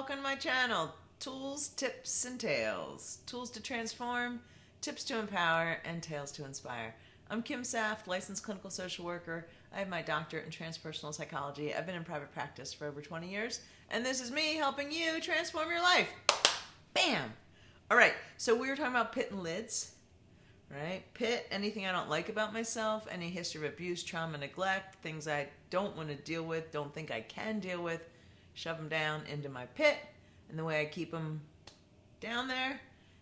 welcome to my channel. Tools, tips, and tales. Tools to transform, tips to empower, and tales to inspire. I'm Kim Saft, licensed clinical social worker. I have my doctorate in transpersonal psychology. I've been in private practice for over 20 years, and this is me helping you transform your life. Bam! All right, so we were talking about pit and lids, right? Pit, anything I don't like about myself, any history of abuse, trauma, neglect, things I don't want to deal with, don't think I can deal with, shove them down into my pit. And the way I keep them down there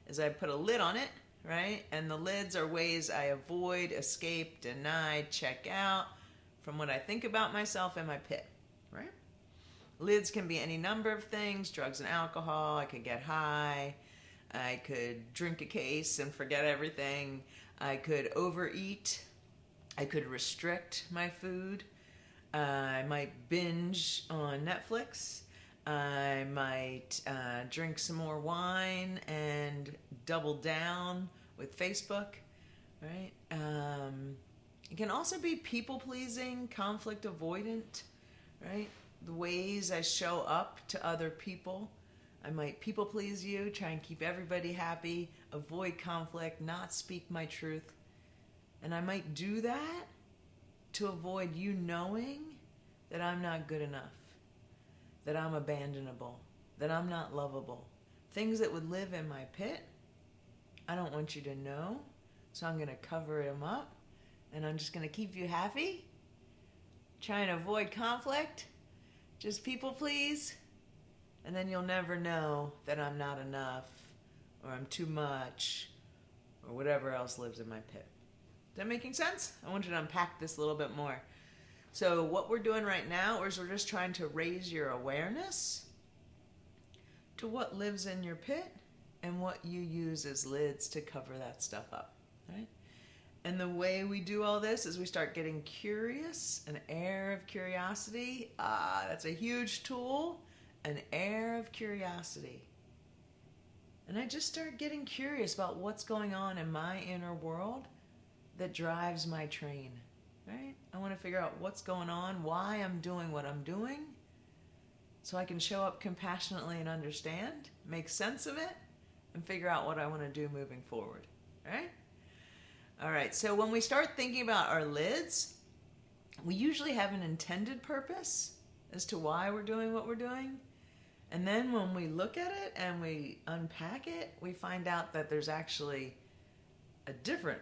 is I put a lid on it, right? And the lids are ways I avoid, escape, deny, check out from what I think about myself in my pit, right? Lids can be any number of things, drugs and alcohol. I could get high. I could drink a case and forget everything. I could overeat. I could restrict my food. I might binge on Netflix. I might drink some more wine and double down with Facebook, right? It can also be people-pleasing, conflict avoidant, right? The ways I show up to other people. I might people-please you, try and keep everybody happy, avoid conflict, not speak my truth. And I might do that to avoid you knowing that I'm not good enough, that I'm abandonable, that I'm not lovable. Things that would live in my pit, I don't want you to know, so I'm going to cover them up, and I'm just going to keep you happy, try and avoid conflict, just people please, and then you'll never know that I'm not enough, or I'm too much, or whatever else lives in my pit. Is that making sense? I want you to unpack this a little bit more. So what we're doing right now is we're just trying to raise your awareness to what lives in your pit and what you use as lids to cover that stuff up, right? And the way we do all this is we start getting curious, an air of curiosity. That's a huge tool, an air of curiosity. And I just start getting curious about what's going on in my inner world that drives my train. Right? I want to figure out what's going on, why I'm doing what I'm doing, so I can show up compassionately and understand, make sense of it, and figure out what I want to do moving forward. Right? All right, so when we start thinking about our lids, we usually have an intended purpose as to why we're doing what we're doing. And then when we look at it and we unpack it, we find out that there's actually a different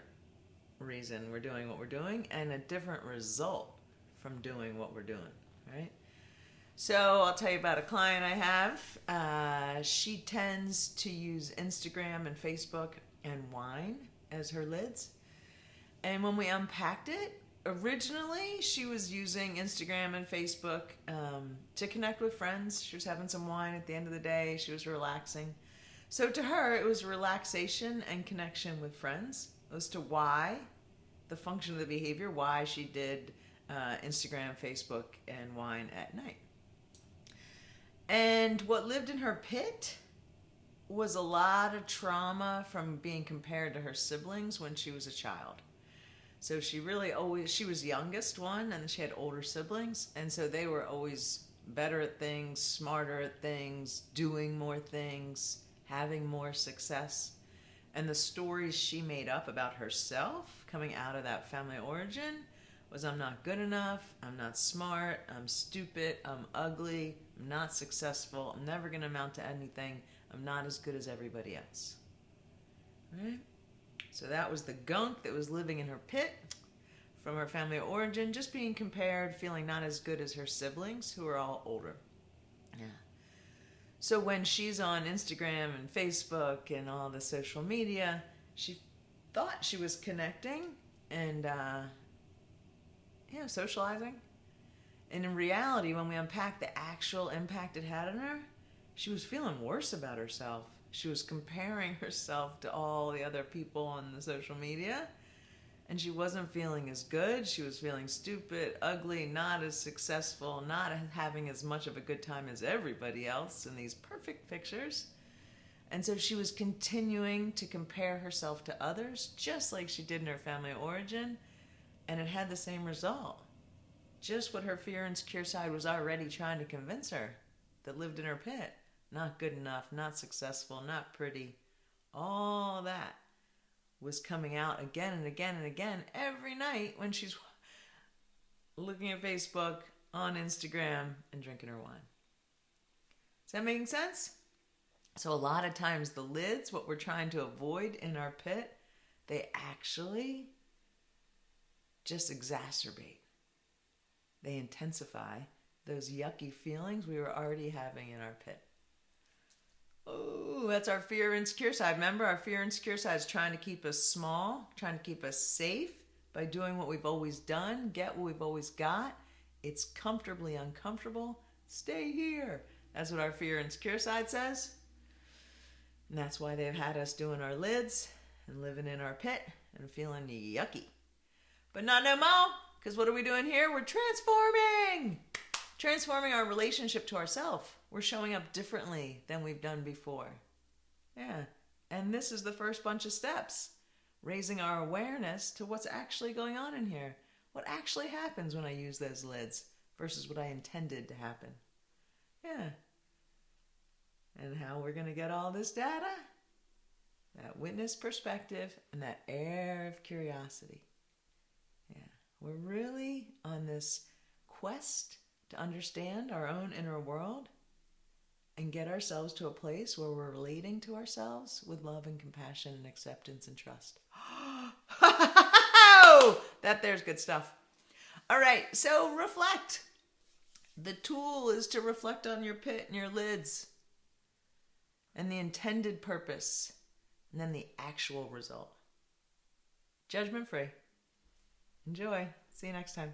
reason we're doing what we're doing and a different result from doing what we're doing, right? So I'll tell you about a client I have. She tends to use Instagram and Facebook and wine as her lids. And when we unpacked it, originally she was using Instagram and Facebook to connect with friends. She was having some wine at the end of the day. She was relaxing. So to her, it was relaxation and connection with friends as to why, the function of the behavior, why she did Instagram, Facebook, and wine at night. And what lived in her pit was a lot of trauma from being compared to her siblings when she was a child. So she was youngest one, and she had older siblings, and so they were always better at things, smarter at things, doing more things, having more success. And the stories she made up about herself coming out of that family origin was, I'm not good enough, I'm not smart, I'm stupid, I'm ugly, I'm not successful, I'm never going to amount to anything, I'm not as good as everybody else. Right? So that was the gunk that was living in her pit from her family origin, just being compared, feeling not as good as her siblings who are all older. Yeah. So when she's on Instagram and Facebook and all the social media, she thought she was connecting and socializing. And in reality, when we unpacked the actual impact it had on her, she was feeling worse about herself. She was comparing herself to all the other people on the social media, and she wasn't feeling as good. She was feeling stupid, ugly, not as successful, not having as much of a good time as everybody else in these perfect pictures. And so she was continuing to compare herself to others, just like she did in her family origin, and it had the same result. Just what her fear and insecure side was already trying to convince her that lived in her pit. not good enough, not successful, not pretty. All that was coming out again and again and again every night when she's looking at Facebook, on Instagram, and drinking her wine. Is that making sense? So a lot of times the lids, what we're trying to avoid in our pit, they actually just exacerbate. They intensify those yucky feelings we were already having in our pit. Oh, that's our fear and insecure side. Remember, our fear and insecure side is trying to keep us small, trying to keep us safe by doing what we've always done, get what we've always got. It's comfortably uncomfortable. Stay here. That's what our fear and insecure side says. And that's why they've had us doing our lids and living in our pit and feeling yucky. But not no more, because what are we doing here? We're transforming. Transforming our relationship to ourselves. We're showing up differently than we've done before. Yeah. And this is the first bunch of steps. Raising our awareness to what's actually going on in here. What actually happens when I use those lids versus what I intended to happen. Yeah. And how we're going to get all this data? That witness perspective and that air of curiosity. Yeah. We're really on this quest to understand our own inner world and get ourselves to a place where we're relating to ourselves with love and compassion and acceptance and trust. That there's good stuff. All right, so reflect. The tool is to reflect on your pit and your lids and the intended purpose and then the actual result. Judgment free. Enjoy. See you next time.